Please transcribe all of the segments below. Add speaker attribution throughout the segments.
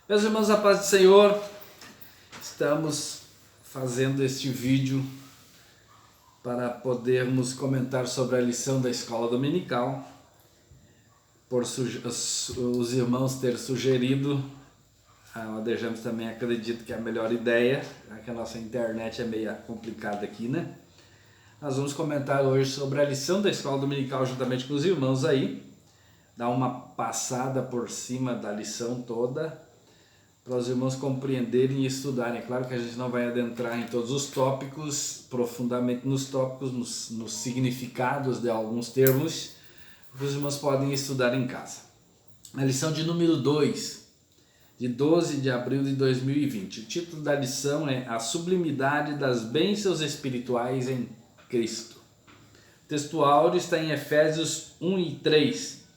Speaker 1: Meus irmãos, a paz do Senhor, estamos fazendo este vídeo para podermos comentar sobre a lição da escola dominical, por os irmãos ter sugerido. O Adejamos também acredita que é a melhor ideia, já que a nossa internet é meio complicada aqui, né? Nós vamos comentar hoje sobre a lição da escola dominical juntamente com os irmãos aí, dar uma passada por cima da lição toda, para os irmãos compreenderem e estudarem. É claro que a gente não vai adentrar em todos os tópicos, profundamente nos tópicos, nos significados de alguns termos, que os irmãos podem estudar em casa. A lição de número 2, de 12 de abril de 2020. O título da lição é A Sublimidade das Bênçãos Espirituais em Cristo. O texto áureo está em Efésios 1 e 3.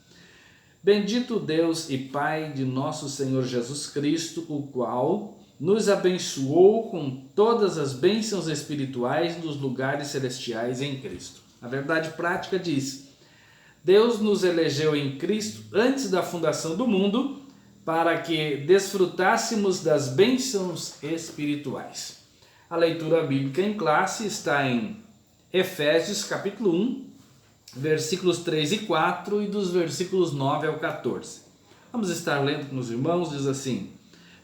Speaker 1: Bendito Deus e Pai de nosso Senhor Jesus Cristo, o qual nos abençoou com todas as bênçãos espirituais nos lugares celestiais em Cristo. A verdade prática diz: Deus nos elegeu em Cristo antes da fundação do mundo para que desfrutássemos das bênçãos espirituais. A leitura bíblica em classe está em Efésios capítulo 1, versículos 3 e 4 e dos versículos 9 ao 14. Vamos estar lendo com os irmãos, diz assim: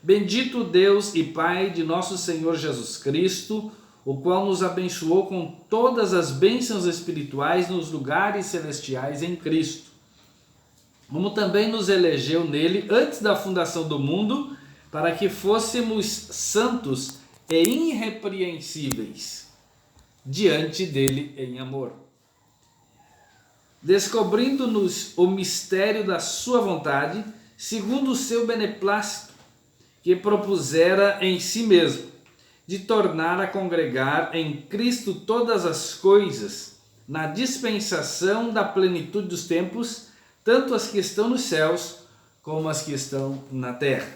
Speaker 1: Bendito Deus e Pai de nosso Senhor Jesus Cristo, o qual nos abençoou com todas as bênçãos espirituais nos lugares celestiais em Cristo, como também nos elegeu nele antes da fundação do mundo, para que fôssemos santos e irrepreensíveis diante dele em amor, descobrindo-nos o mistério da sua vontade, segundo o seu beneplácito, que propusera em si mesmo, de tornar a congregar em Cristo todas as coisas, na dispensação da plenitude dos tempos, tanto as que estão nos céus, como as que estão na terra.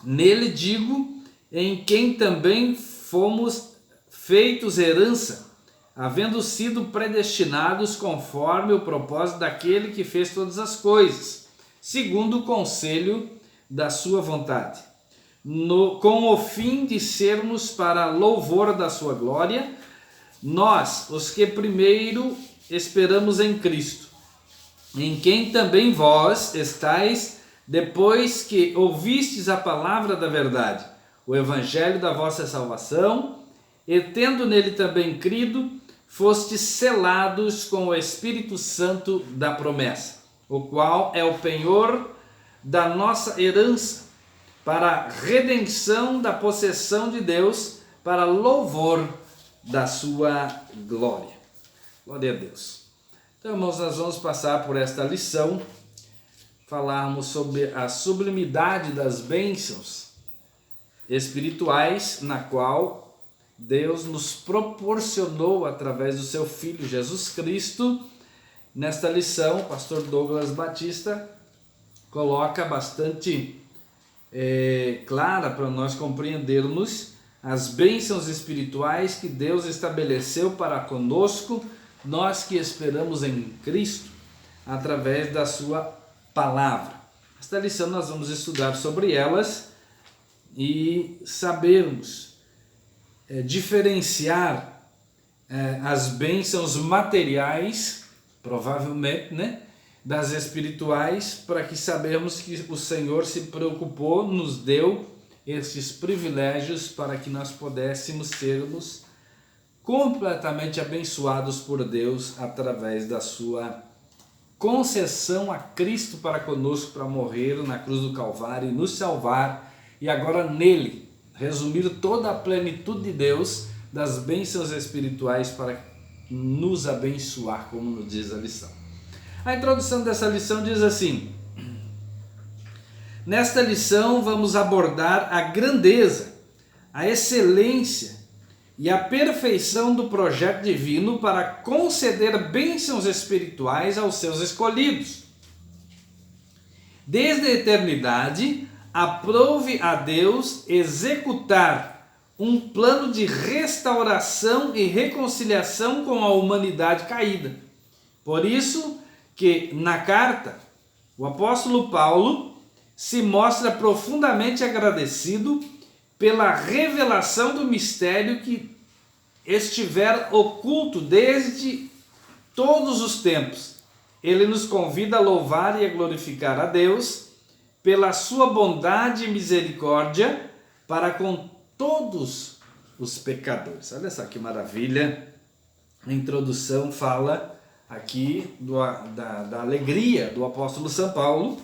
Speaker 1: Nele digo, em quem também fomos feitos herança, havendo sido predestinados conforme o propósito daquele que fez todas as coisas, segundo o conselho da sua vontade, com o fim de sermos para louvor da sua glória, nós, os que primeiro esperamos em Cristo, em quem também vós estáis, depois que ouvistes a palavra da verdade, o evangelho da vossa salvação, e tendo nele também crido, fostes selados com o Espírito Santo da promessa, o qual é o penhor da nossa herança, para a redenção da possessão de Deus, para louvor da sua glória. Glória a Deus. Então, irmãos, nós vamos passar por esta lição, falarmos sobre a sublimidade das bênçãos espirituais, na qual Deus nos proporcionou através do seu Filho Jesus Cristo. Nesta lição, o pastor Douglas Batista coloca bastante clara para nós compreendermos as bênçãos espirituais que Deus estabeleceu para conosco, nós que esperamos em Cristo, através da sua palavra. Nesta lição nós vamos estudar sobre elas e sabermos diferenciar as bênçãos materiais, provavelmente, né, das espirituais, para que sabemos que o Senhor se preocupou, nos deu esses privilégios para que nós pudéssemos sermos completamente abençoados por Deus através da sua concessão a Cristo para conosco, para morrer na cruz do Calvário e nos salvar, e agora nele resumir toda a plenitude de Deus, das bênçãos espirituais para nos abençoar, como nos diz a lição. A introdução dessa lição diz assim: nesta lição vamos abordar a grandeza, a excelência e a perfeição do projeto divino para conceder bênçãos espirituais aos seus escolhidos. Desde a eternidade, aprove a Deus executar um plano de restauração e reconciliação com a humanidade caída. Por isso que na carta, o apóstolo Paulo se mostra profundamente agradecido pela revelação do mistério que estiver oculto desde todos os tempos. Ele nos convida a louvar e a glorificar a Deus pela sua bondade e misericórdia para com todos os pecadores. Olha só que maravilha. A introdução fala aqui da alegria do apóstolo São Paulo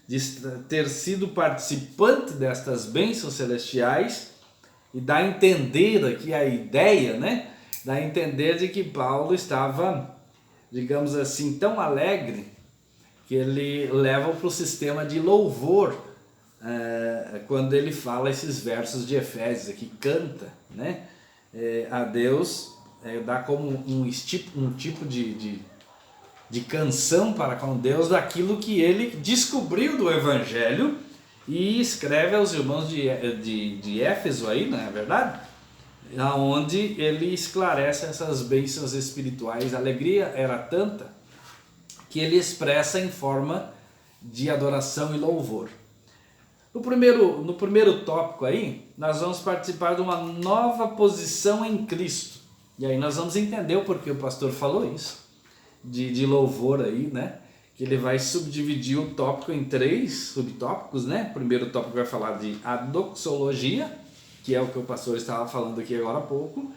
Speaker 1: de ter sido participante destas bênçãos celestiais, e dá a entender aqui a ideia, né? Dá a entender de que Paulo estava, digamos assim, tão alegre que ele leva para o sistema de louvor quando ele fala esses versos de Efésios aqui, canta, né? A Deus, dá como um tipo de canção para com Deus daquilo que ele descobriu do Evangelho, e escreve aos irmãos de Éfeso aí, não é verdade? Onde ele esclarece essas bênçãos espirituais. A alegria era tanta que ele expressa em forma de adoração e louvor. No primeiro tópico aí, nós vamos participar de uma nova posição em Cristo. E aí nós vamos entender o porquê o pastor falou isso, de louvor aí, né? Que ele vai subdividir o tópico em 3 subtópicos, né? O primeiro tópico vai falar de adoxologia, que é o que o pastor estava falando aqui agora há pouco,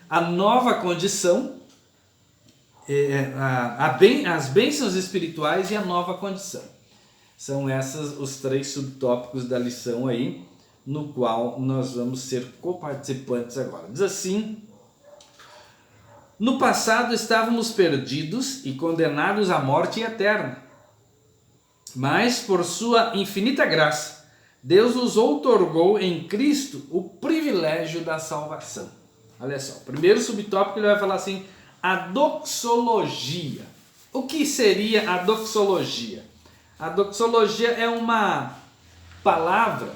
Speaker 1: a nova condição, as bênçãos espirituais e a nova condição. São esses os 3 subtópicos da lição aí, no qual nós vamos ser coparticipantes agora. Diz assim: no passado estávamos perdidos e condenados à morte eterna, mas por sua infinita graça, Deus nos outorgou em Cristo o privilégio da salvação. Olha só, o primeiro subtópico ele vai falar assim, a doxologia. O que seria a doxologia? A doxologia é uma palavra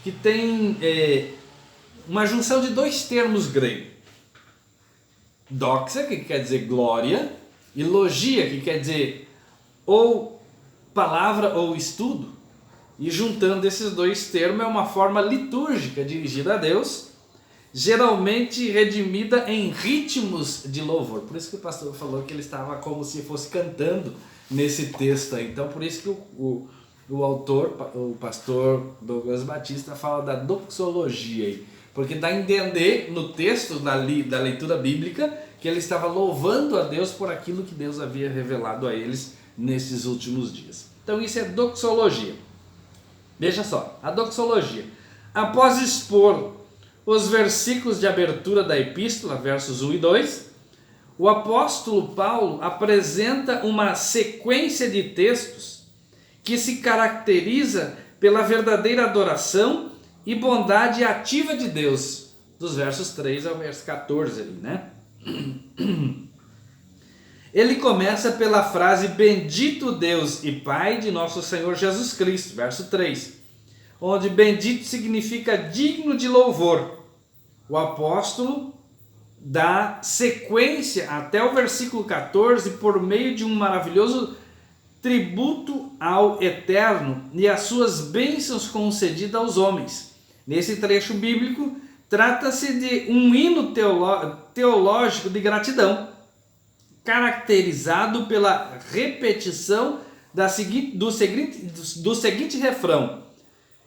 Speaker 1: que tem uma junção de 2 termos gregos. Doxa, que quer dizer glória, e logia, que quer dizer ou palavra ou estudo. E juntando esses 2 termos é uma forma litúrgica dirigida a Deus, geralmente redimida em ritmos de louvor. Por isso que o pastor falou que ele estava como se fosse cantando nesse texto aí. Então por isso que o autor, o pastor Douglas Batista, fala da doxologia aí. Porque dá a entender no texto da leitura bíblica que ele estava louvando a Deus por aquilo que Deus havia revelado a eles nesses últimos dias. Então isso é doxologia. Veja só, a doxologia. Após expor os versículos de abertura da epístola, versos 1 e 2, o apóstolo Paulo apresenta uma sequência de textos que se caracteriza pela verdadeira adoração e bondade ativa de Deus, dos versos 3 ao verso 14 ali, né? Ele começa pela frase bendito Deus e Pai de nosso Senhor Jesus Cristo, verso 3, onde bendito significa digno de louvor. O apóstolo dá sequência até o versículo 14 por meio de um maravilhoso tributo ao Eterno e as suas bênçãos concedidas aos homens. Nesse trecho bíblico, trata-se de um hino teológico de gratidão, caracterizado pela repetição do seguinte refrão: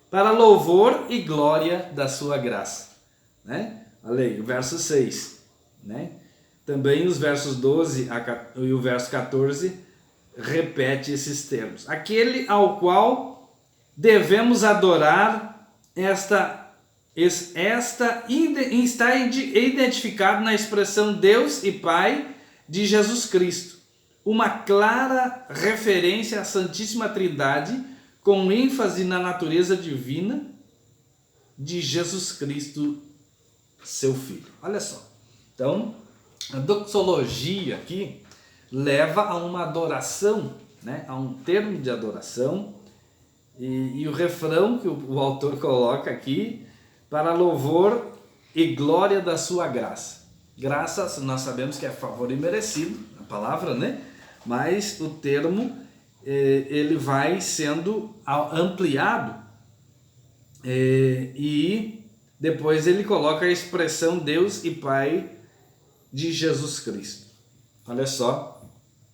Speaker 1: para louvor e glória da sua graça. Né? Olha aí, o verso 6. Né? Também os versos 12 e o verso 14 repete esses termos. Aquele ao qual devemos adorar está identificado na expressão Deus e Pai de Jesus Cristo, uma clara referência à Santíssima Trindade, com ênfase na natureza divina de Jesus Cristo, seu Filho. Olha só, então a doxologia aqui leva a uma adoração, né? A um termo de adoração, e o refrão que o autor coloca aqui, para louvor e glória da sua graça. Graça, nós sabemos que é favor imerecido, a palavra, né? Mas o termo ele vai sendo ampliado, e depois ele coloca a expressão Deus e Pai de Jesus Cristo. Olha só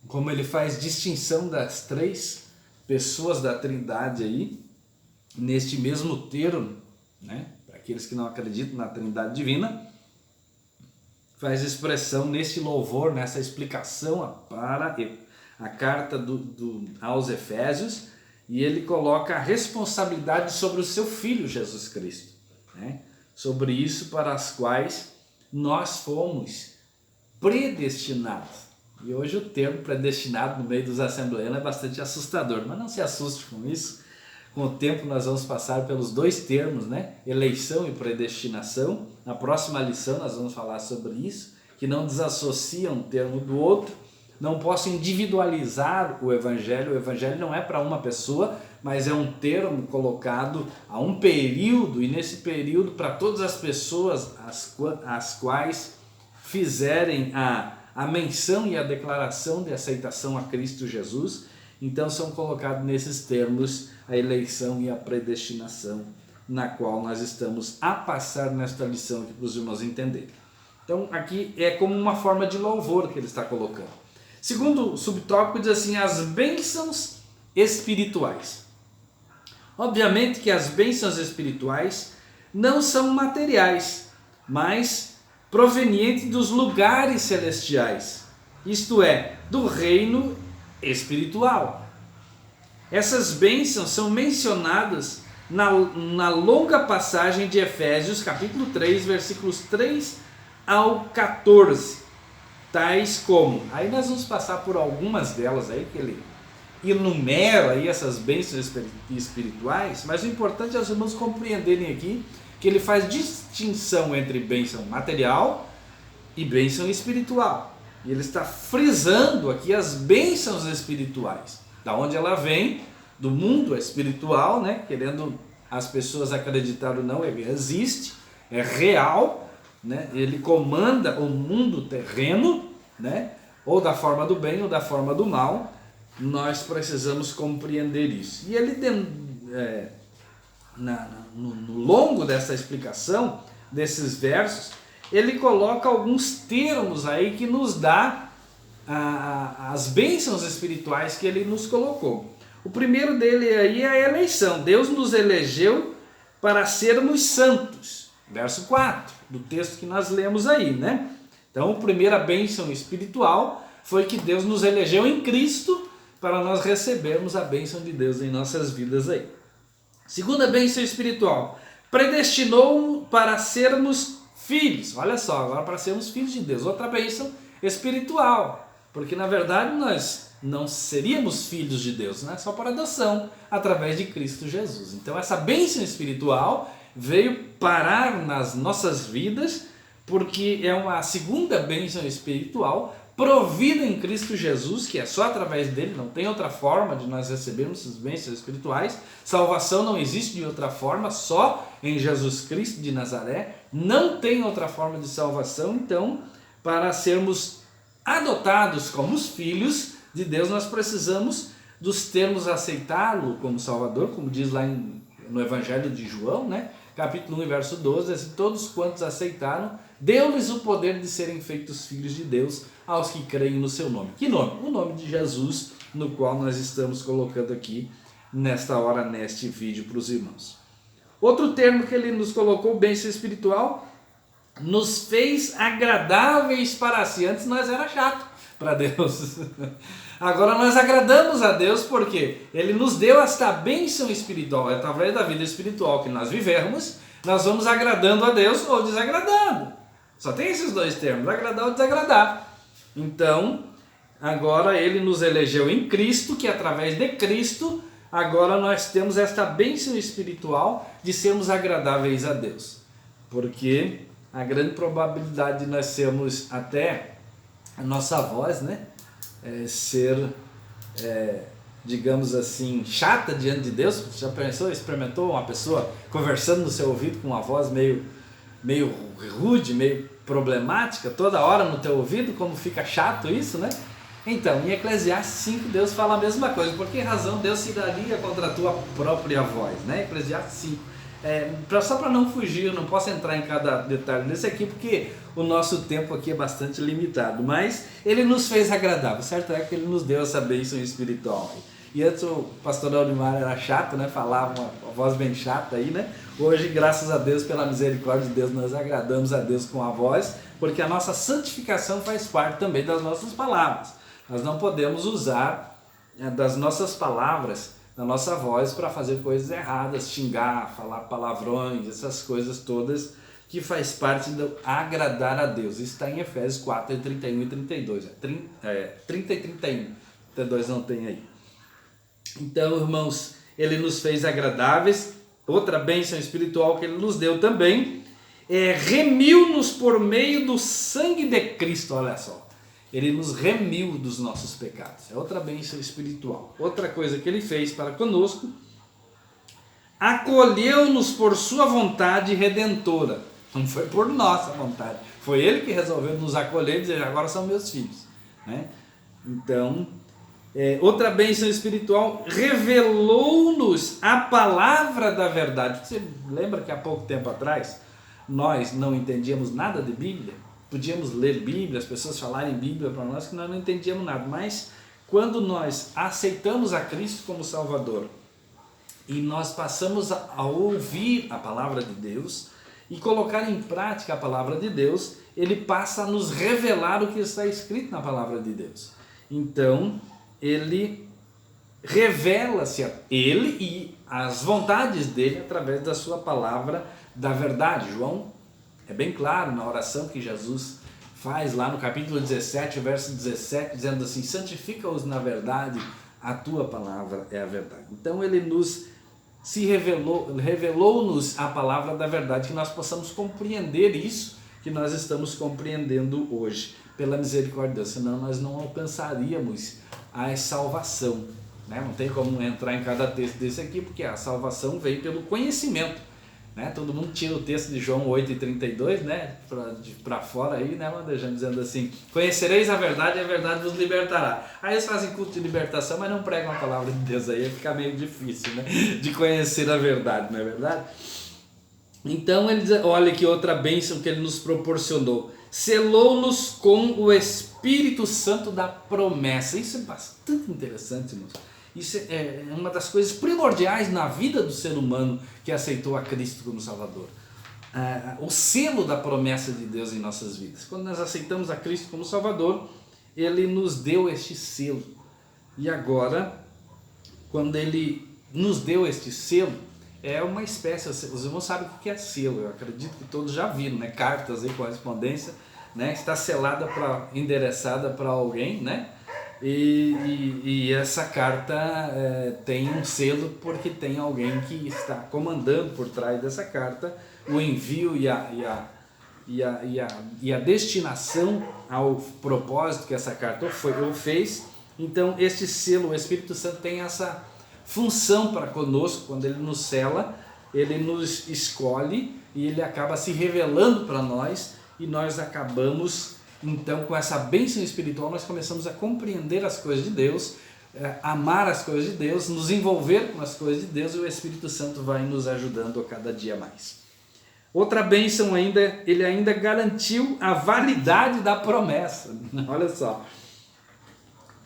Speaker 1: como ele faz distinção das três pessoas da Trindade aí, neste mesmo termo, né? Para aqueles que não acreditam na Trindade Divina, faz expressão nesse louvor, nessa explicação para a carta aos Efésios, e ele coloca a responsabilidade sobre o seu Filho Jesus Cristo, né? Sobre isso para as quais nós fomos predestinados. E hoje o termo predestinado no meio dos assembleanos é bastante assustador, mas não se assuste com isso. Com o tempo nós vamos passar pelos dois termos, né? Eleição e predestinação. Na próxima lição nós vamos falar sobre isso, que não desassociam um termo do outro. Não posso individualizar o Evangelho. O Evangelho não é para uma pessoa, mas é um termo colocado a um período, e nesse período para todas as pessoas as quais fizerem a menção e a declaração de aceitação a Cristo Jesus. Então são colocados nesses termos a eleição e a predestinação, na qual nós estamos a passar nesta lição aqui para os irmãos entenderem. Então aqui é como uma forma de louvor que ele está colocando. Segundo subtópico diz assim, as bênçãos espirituais. Obviamente que as bênçãos espirituais não são materiais, mas provenientes dos lugares celestiais, isto é, do reino espiritual. Essas bênçãos são mencionadas na longa passagem de Efésios, capítulo 3, versículos 3 ao 14, tais como, aí nós vamos passar por algumas delas aí, que ele enumera aí essas bênçãos espirituais, mas o importante é os irmãos compreenderem aqui que ele faz distinção entre bênção material e bênção espiritual. E ele está frisando aqui as bênçãos espirituais. Da onde ela vem? Do mundo espiritual, né? Querendo as pessoas acreditar ou não, ele existe, é real, né? Ele comanda o mundo terreno, né? Ou da forma do bem ou da forma do mal. Nós precisamos compreender isso. E ele no longo dessa explicação desses versos, ele coloca alguns termos aí que nos dá as bênçãos espirituais que ele nos colocou. O primeiro dele aí é a eleição. Deus nos elegeu para sermos santos. Verso 4 do texto que nós lemos aí, né? Então, a primeira bênção espiritual foi que Deus nos elegeu em Cristo para nós recebermos a bênção de Deus em nossas vidas aí. Segunda bênção espiritual, predestinou para sermos filhos. Olha só, agora para sermos filhos de Deus. Outra bênção espiritual, porque na verdade nós não seríamos filhos de Deus, né? Só por adoção através de Cristo Jesus. Então essa bênção espiritual veio parar nas nossas vidas, porque é uma segunda bênção espiritual provida em Cristo Jesus, que é só através dele, não tem outra forma de nós recebermos essas bênçãos espirituais. Salvação não existe de outra forma, só em Jesus Cristo de Nazaré. Não tem outra forma de salvação. Então, para sermos adotados como os filhos de Deus, nós precisamos dos termos aceitá-lo como Salvador, como diz lá no Evangelho de João, né? Capítulo 1, verso 12, assim, todos quantos aceitaram, deu-lhes o poder de serem feitos filhos de Deus aos que creem no seu nome. Que nome? O nome de Jesus, no qual nós estamos colocando aqui nesta hora, neste vídeo para os irmãos. Outro termo que ele nos colocou, bênção espiritual, nos fez agradáveis para si. Antes nós era chato para Deus. Agora nós agradamos a Deus porque Ele nos deu esta bênção espiritual. Através da vida espiritual que nós vivemos, nós vamos agradando a Deus ou desagradando. Só tem esses dois termos, agradar ou desagradar. Então, agora Ele nos elegeu em Cristo, que através de Cristo, agora nós temos esta bênção espiritual de sermos agradáveis a Deus. Porque a grande probabilidade de nós sermos até a nossa voz, né? Digamos assim, chata diante de Deus. Já pensou, experimentou uma pessoa conversando no seu ouvido com uma voz meio rude, meio problemática, toda hora no teu ouvido, como fica chato isso, né? Então, em Eclesiastes 5, Deus fala a mesma coisa. Por que razão Deus se daria contra a tua própria voz? Né? Eclesiastes 5. Só para não fugir, eu não posso entrar em cada detalhe desse aqui, porque o nosso tempo aqui é bastante limitado. Mas Ele nos fez agradável. Certo é que Ele nos deu essa bênção espiritual. E antes o pastor Aldimar era chato, né? Falava uma voz bem chata aí, né? Hoje, graças a Deus, pela misericórdia de Deus, nós agradamos a Deus com a voz, porque a nossa santificação faz parte também das nossas palavras. Nós não podemos usar das nossas palavras, da nossa voz, para fazer coisas erradas, xingar, falar palavrões, essas coisas todas que faz parte do agradar a Deus. Isso está em Efésios 4, 31 e 32. 30 e 31. 32 não tem aí. Então, irmãos, Ele nos fez agradáveis. Outra bênção espiritual que Ele nos deu também remiu-nos por meio do sangue de Cristo. Olha só, Ele nos remiu dos nossos pecados. É outra bênção espiritual. Outra coisa que Ele fez para conosco: acolheu-nos por sua vontade redentora. Não foi por nossa vontade, foi Ele que resolveu nos acolher e dizer: agora são meus filhos, né? Então, outra bênção espiritual: revelou-nos a palavra da verdade. Você lembra que há pouco tempo atrás nós não entendíamos nada de Bíblia? Podíamos ler Bíblia, as pessoas falarem Bíblia para nós que nós não entendíamos nada, mas quando nós aceitamos a Cristo como Salvador e nós passamos a ouvir a palavra de Deus e colocar em prática a palavra de Deus, Ele passa a nos revelar o que está escrito na palavra de Deus. Então, Ele revela-se a Ele e as vontades dEle através da sua palavra da verdade. João é bem claro na oração que Jesus faz lá no capítulo 17, verso 17, dizendo assim: santifica-os na verdade, a tua palavra é a verdade. Então Ele revelou-nos a palavra da verdade, que nós possamos compreender isso que nós estamos compreendendo hoje, pela misericórdia de Deus, senão nós não alcançaríamos a salvação, né? Não tem como entrar em cada texto desse aqui, porque a salvação vem pelo conhecimento, né? Todo mundo tira o texto de João 8,32, né? Para fora aí, né, Mandejando, dizendo assim: conhecereis a verdade e a verdade vos libertará. Aí eles fazem culto de libertação, mas não pregam a palavra de Deus, aí fica meio difícil, né, de conhecer a verdade, não é verdade? Então ele diz, olha que outra bênção que Ele nos proporcionou: selou-nos com o Espírito Santo da promessa. Isso é bastante interessante, irmãos. Isso é uma das coisas primordiais na vida do ser humano que aceitou a Cristo como Salvador. O selo da promessa de Deus em nossas vidas. Quando nós aceitamos a Cristo como Salvador, Ele nos deu este selo. E agora, quando Ele nos deu este selo, é uma espécie, os irmãos sabem o que é selo, eu acredito que todos já viram, né? Cartas e correspondência, né? Está selada, endereçada para alguém, né? E essa carta tem um selo porque tem alguém que está comandando por trás dessa carta o envio e a destinação ao propósito que essa carta fez. Então este selo, o Espírito Santo, tem essa função para conosco. Quando Ele nos sela, Ele nos escolhe e Ele acaba se revelando para nós, e nós acabamos então com essa bênção espiritual, nós começamos a compreender as coisas de Deus, amar as coisas de Deus, nos envolver com as coisas de Deus, e o Espírito Santo vai nos ajudando a cada dia mais. Outra bênção ainda: Ele ainda garantiu a validade da promessa. Olha só,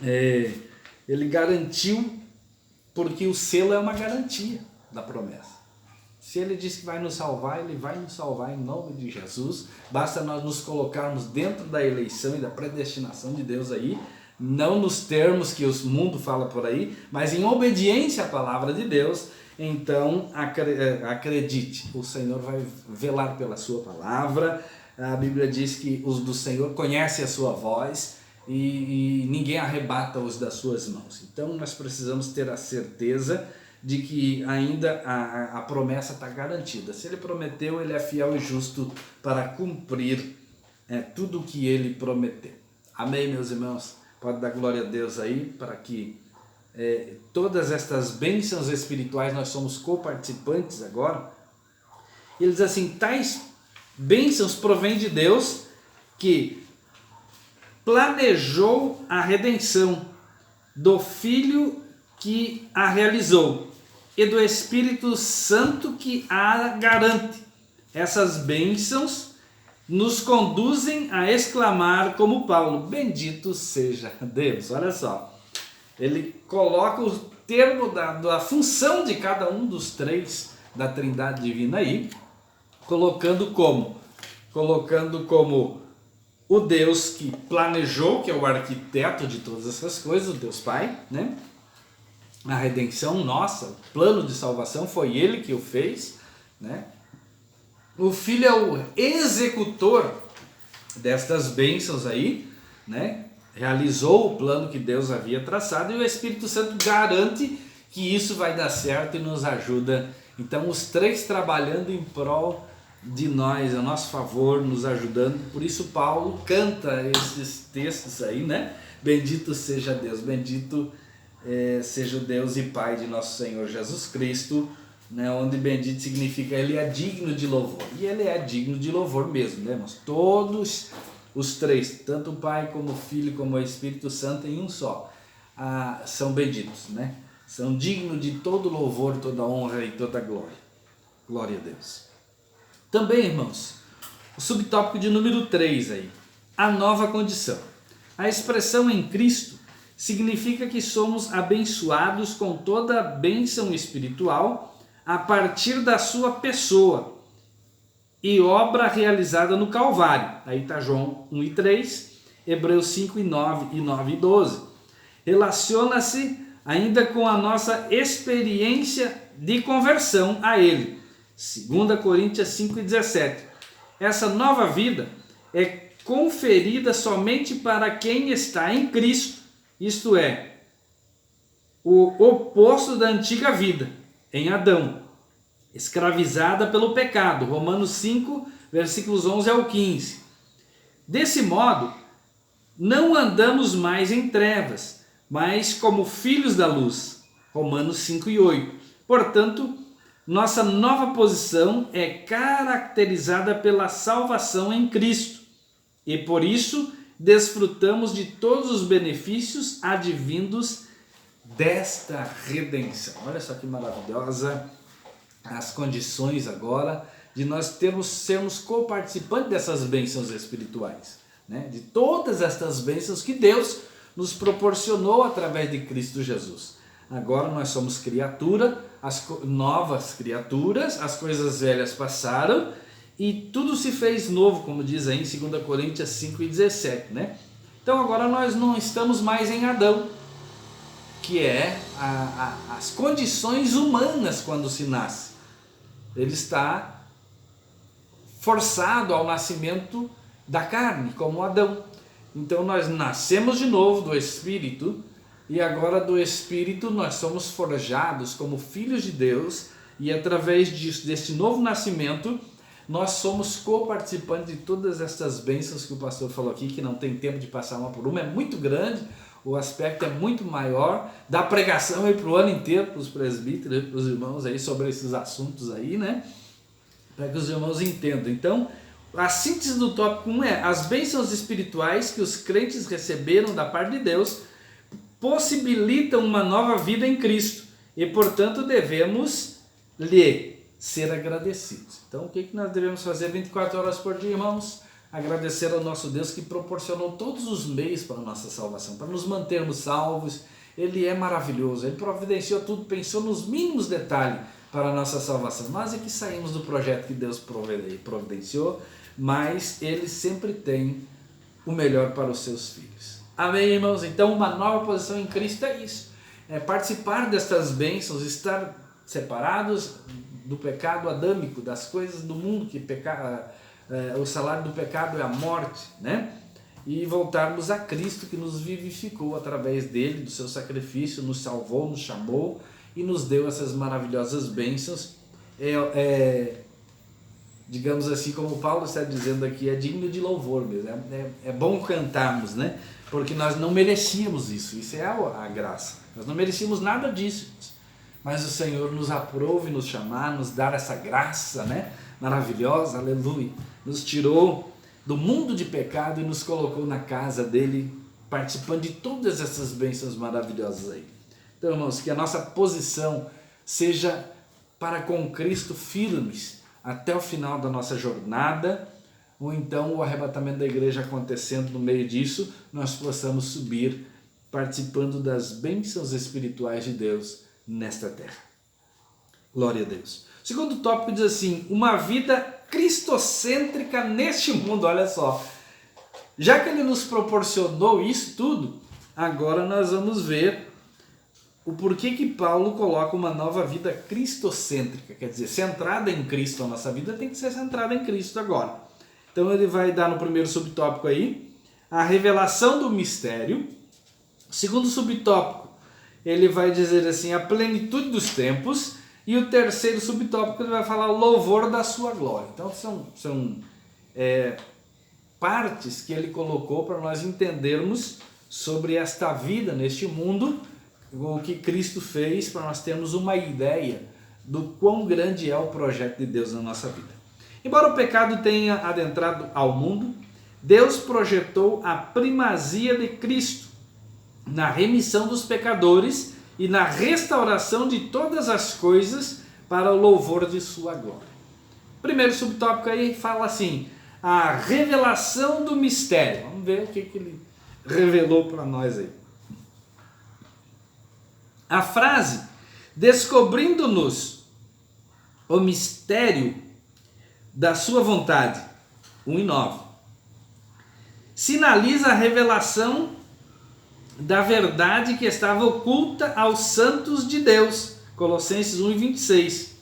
Speaker 1: Ele garantiu, porque o selo é uma garantia da promessa. Se Ele diz que vai nos salvar, Ele vai nos salvar em nome de Jesus. Basta nós nos colocarmos dentro da eleição e da predestinação de Deus aí, não nos termos que o mundo fala por aí, mas em obediência à palavra de Deus. Então acredite, o Senhor vai velar pela sua palavra. A Bíblia diz que os do Senhor conhecem a sua voz e ninguém arrebata os das suas mãos. Então nós precisamos ter a certeza de que ainda a promessa está garantida. Se Ele prometeu, Ele é fiel e justo para cumprir tudo o que Ele prometeu. Amém, meus irmãos? Pode dar glória a Deus aí, para que todas estas bênçãos espirituais, nós somos coparticipantes agora. Ele diz assim: tais bênçãos provêm de Deus, que planejou a redenção, do Filho que a realizou e do Espírito Santo que a garante. Essas bênçãos nos conduzem a exclamar como Paulo: bendito seja Deus. Olha só, ele coloca o termo da função de cada um dos três da Trindade Divina aí, colocando como o Deus que planejou, que é o arquiteto de todas essas coisas, o Deus Pai, né? A redenção nossa, o plano de salvação foi Ele que o fez, né? O Filho é o executor destas bênçãos aí, né? Realizou o plano que Deus havia traçado, e o Espírito Santo garante que isso vai dar certo e nos ajuda. Então os três trabalhando em prol de nós, a nosso favor, nos ajudando. Por isso Paulo canta esses textos aí, né? Bendito seja Deus, bendito seja o Deus e Pai de nosso Senhor Jesus Cristo, né? Onde bendito significa Ele é digno de louvor, e Ele é digno de louvor mesmo, né, irmãos? Todos os três, tanto o Pai como o Filho como o Espírito Santo em um só, são benditos, né? São dignos de todo louvor, toda honra e toda glória. Glória a Deus. Também, irmãos, o subtópico de número 3 aí, a nova condição. A expressão em Cristo significa que somos abençoados com toda a bênção espiritual a partir da sua pessoa e obra realizada no Calvário. Aí está João 1:3, Hebreus 5:9 e 9:12. Relaciona-se ainda com a nossa experiência de conversão a Ele. 2 Coríntios 5:17. Essa nova vida é conferida somente para quem está em Cristo, isto é, o oposto da antiga vida, em Adão, escravizada pelo pecado. Romanos 5, versículos 11 ao 15. Desse modo, não andamos mais em trevas, mas como filhos da luz. Romanos 5:8. Portanto, nossa nova posição é caracterizada pela salvação em Cristo, e por isso desfrutamos de todos os benefícios advindos desta redenção. Olha só que maravilhosa as condições agora de nós sermos coparticipantes dessas bênçãos espirituais, né? De todas estas bênçãos que Deus nos proporcionou através de Cristo Jesus. Agora nós somos novas criaturas, as coisas velhas passaram e tudo se fez novo, como diz aí em 2 Coríntios 5:17, né? Então agora nós não estamos mais em Adão, que é as condições humanas quando se nasce. Ele está forçado ao nascimento da carne, como Adão. Então nós nascemos de novo do Espírito, e agora do Espírito nós somos forjados como filhos de Deus, e através deste novo nascimento nós somos coparticipantes de todas estas bênçãos que o pastor falou aqui, que não tem tempo de passar uma por uma, é muito grande, o aspecto é muito maior, da pregação aí para o ano inteiro, para os presbíteros, para os irmãos aí sobre esses assuntos aí, né? Para que os irmãos entendam. Então, a síntese do tópico 1 é: as bênçãos espirituais que os crentes receberam da parte de Deus possibilitam uma nova vida em Cristo e, portanto, devemos lhe ser agradecidos. Então, o que nós devemos fazer 24 horas por dia, irmãos? Agradecer ao nosso Deus que proporcionou todos os meios para a nossa salvação, para nos mantermos salvos. Ele é maravilhoso, Ele providenciou tudo, pensou nos mínimos detalhes para a nossa salvação. Nós é que saímos do projeto que Deus providenciou, mas Ele sempre tem o melhor para os seus filhos. Amém, irmãos? Então, uma nova posição em Cristo é isso, é participar destas bênçãos, estar separados do pecado adâmico, das coisas do mundo, que o salário do pecado é a morte, né? E voltarmos a Cristo, que nos vivificou através dele, do seu sacrifício, nos salvou, nos chamou e nos deu essas maravilhosas bênçãos. Digamos assim, como Paulo está dizendo aqui, é digno de louvor mesmo, é bom cantarmos, né? Porque nós não merecíamos isso é a graça, nós não merecíamos nada disso, mas o Senhor nos aprove, nos chamar, nos dar essa graça, né? Maravilhosa, aleluia, nos tirou do mundo de pecado e nos colocou na casa dele, participando de todas essas bênçãos maravilhosas aí. Então, irmãos, que a nossa posição seja para com Cristo firmes até o final da nossa jornada, ou então o arrebatamento da igreja acontecendo no meio disso, nós possamos subir participando das bênçãos espirituais de Deus nesta terra. Glória a Deus. O segundo tópico diz assim, uma vida cristocêntrica neste mundo, olha só. Já que ele nos proporcionou isso tudo, agora nós vamos ver o porquê que Paulo coloca uma nova vida cristocêntrica, quer dizer, centrada em Cristo. A nossa vida tem que ser centrada em Cristo agora. Então ele vai dar no primeiro subtópico aí, a revelação do mistério. Segundo subtópico, ele vai dizer assim, a plenitude dos tempos. E o terceiro subtópico, ele vai falar o louvor da sua glória. Então são partes que ele colocou para nós entendermos sobre esta vida neste mundo, o que Cristo fez, para nós termos uma ideia do quão grande é o projeto de Deus na nossa vida. Embora o pecado tenha adentrado ao mundo, Deus projetou a primazia de Cristo na remissão dos pecadores e na restauração de todas as coisas para o louvor de sua glória. Primeiro subtópico aí fala assim, a revelação do mistério. Vamos ver o que ele revelou para nós aí. A frase, descobrindo-nos o mistério da sua vontade, 1:9, sinaliza a revelação da verdade que estava oculta aos santos de Deus, Colossenses 1:26.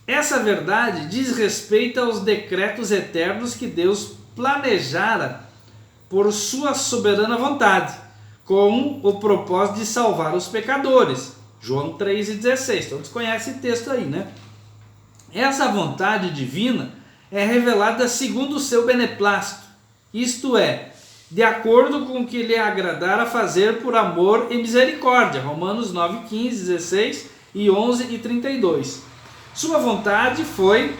Speaker 1: Essa verdade diz respeito aos decretos eternos que Deus planejara por sua soberana vontade, com o propósito de salvar os pecadores, João 3:16. Todos conhecem o texto aí, né? Essa vontade divina é revelada segundo o seu beneplácito, isto é, de acordo com o que lhe agradara fazer por amor e misericórdia, Romanos 9:15, 16 e 11 e 32. Sua vontade foi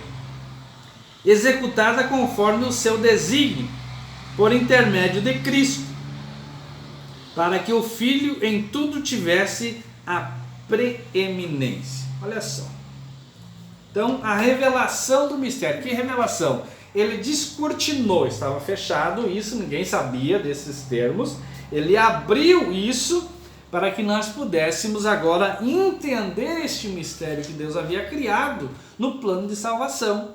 Speaker 1: executada conforme o seu desígnio, por intermédio de Cristo, para que o Filho em tudo tivesse a preeminência. Olha só. Então, a revelação do mistério. Que revelação? Ele descortinou, estava fechado isso, ninguém sabia desses termos. Ele abriu isso para que nós pudéssemos agora entender este mistério que Deus havia criado no plano de salvação.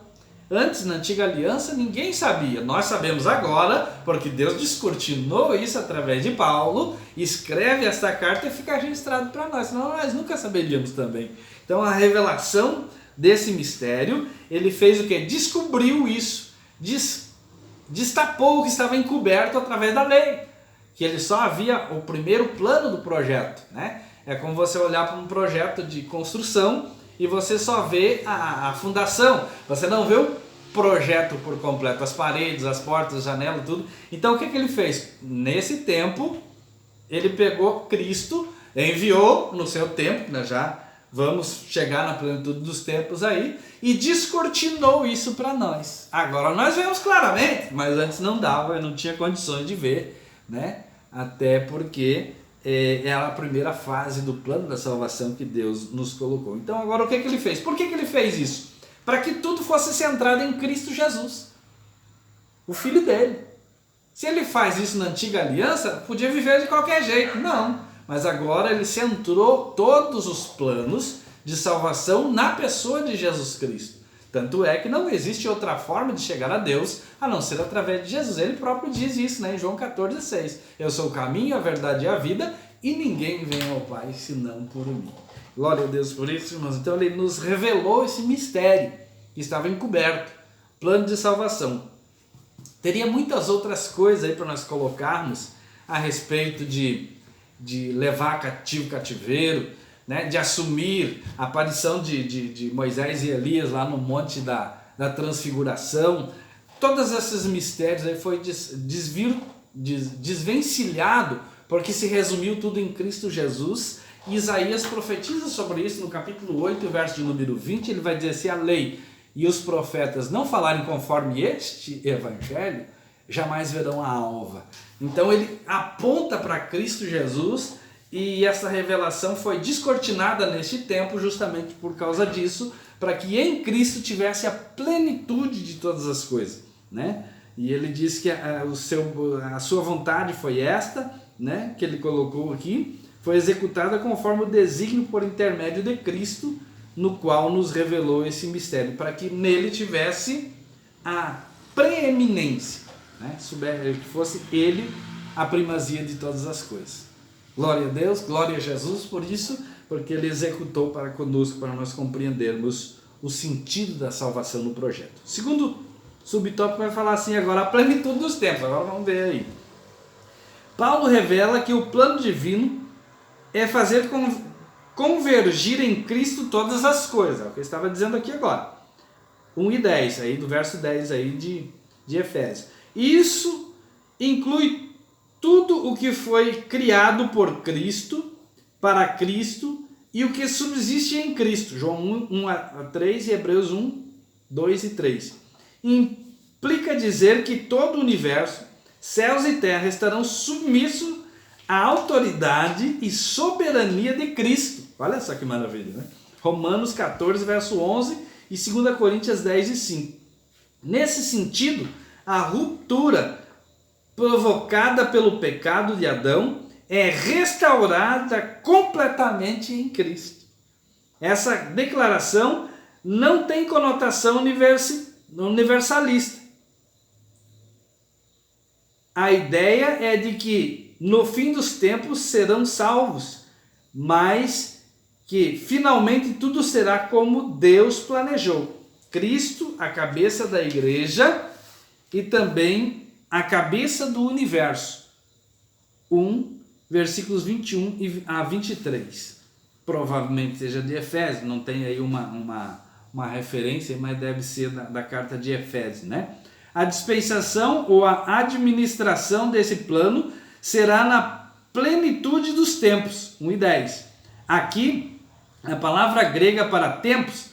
Speaker 1: Antes, na antiga aliança, ninguém sabia. Nós sabemos agora, porque Deus descortinou isso através de Paulo, escreve esta carta e fica registrado para nós, senão nós nunca saberíamos também. Então, a revelação desse mistério, ele fez o que? Descobriu isso, destapou o que estava encoberto através da lei, que ele só havia o primeiro plano do projeto, né? É como você olhar para um projeto de construção e você só vê a fundação, você não vê o projeto por completo, as paredes, as portas, as janelas, tudo. Então o que ele fez? Nesse tempo, ele pegou Cristo, enviou no seu tempo, nós já vamos chegar na plenitude dos tempos aí, e descortinou isso para nós. Agora nós vemos claramente, mas antes não dava, eu não tinha condições de ver, né? Até porque é a primeira fase do plano da salvação que Deus nos colocou. Então agora o que ele fez? Por que ele fez isso? Para que tudo fosse centrado em Cristo Jesus, o Filho dele. Se ele faz isso na antiga aliança, podia viver de qualquer jeito. Não, mas agora ele centrou todos os planos de salvação na pessoa de Jesus Cristo. Tanto é que não existe outra forma de chegar a Deus a não ser através de Jesus. Ele próprio diz isso, né, em João 14,6. Eu sou o caminho, a verdade e a vida, e ninguém vem ao Pai senão por mim. Glória a Deus por isso, irmãos. Então ele nos revelou esse mistério que estava encoberto, plano de salvação. Teria muitas outras coisas aí para nós colocarmos a respeito de levar cativo cativeiro, né, de assumir a aparição de Moisés e Elias lá no monte da transfiguração. Todos esses mistérios aí foi desvencilhado, porque se resumiu tudo em Cristo Jesus. E Isaías profetiza sobre isso no capítulo 8, verso de número 20, ele vai dizer assim, a lei e os profetas não falarem conforme este evangelho, jamais verão a alva. Então ele aponta para Cristo Jesus, e essa revelação foi descortinada neste tempo justamente por causa disso, para que em Cristo tivesse a plenitude de todas as coisas, né? E ele diz que a sua vontade foi esta, né, que ele colocou aqui, foi executada conforme o desígnio por intermédio de Cristo, no qual nos revelou esse mistério, para que nele tivesse a preeminência, né, que fosse ele a primazia de todas as coisas. Glória a Deus, glória a Jesus por isso, porque ele executou para conosco, para nós compreendermos o sentido da salvação no projeto. Segundo subtópico vai falar assim agora, a plenitude dos tempos. Agora vamos ver aí. Paulo revela que o plano divino é fazer convergir em Cristo todas as coisas. É o que eu estava dizendo aqui agora. 1 e 10, aí, do verso 10 aí de Efésios. Isso inclui tudo o que foi criado por Cristo, para Cristo, e o que subsiste em Cristo. João 1 a 3 e Hebreus 1, 2 e 3. Implica dizer que todo o universo, céus e terra, estarão submissos à autoridade e soberania de Cristo. Olha só que maravilha, né? Romanos 14, verso 11 e 2 Coríntios 10 e 5. Nesse sentido, a ruptura provocada pelo pecado de Adão é restaurada completamente em Cristo. Essa declaração não tem conotação universalista. A ideia é de que no fim dos tempos serão salvos, mas que finalmente tudo será como Deus planejou. Cristo, a cabeça da igreja, e também a cabeça do universo. 1, versículos 21 a 23. Provavelmente seja de Efésios, não tem aí uma referência, mas deve ser da carta de Efésios, né? A dispensação ou a administração desse plano será na plenitude dos tempos. 1 e 10. Aqui, a palavra grega para tempos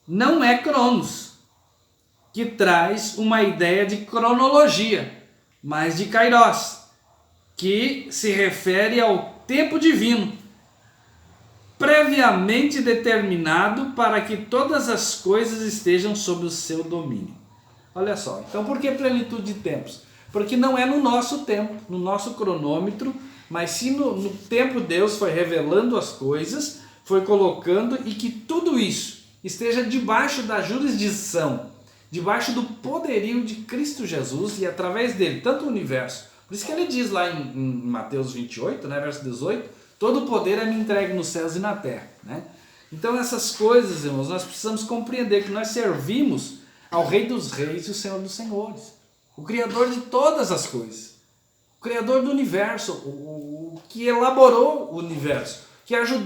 Speaker 1: não é cronos, que traz uma ideia de cronologia, mas de kairos, que se refere ao tempo divino, previamente determinado para que todas as coisas estejam sob o seu domínio. Olha só, então por que plenitude de tempos? Porque não é no nosso tempo, no nosso cronômetro, mas sim no tempo Deus foi revelando as coisas, foi colocando, e que tudo isso esteja debaixo da jurisdição, debaixo do poderio de Cristo Jesus, e através dele, tanto o universo. Por isso que ele diz lá em Mateus 28, né, verso 18, todo o poder é me entregue nos céus e na terra, né? Então essas coisas, irmãos, nós precisamos compreender que nós servimos ao Rei dos Reis e o Senhor dos Senhores, o Criador de todas as coisas, o Criador do universo, o que elaborou o universo, que ajudou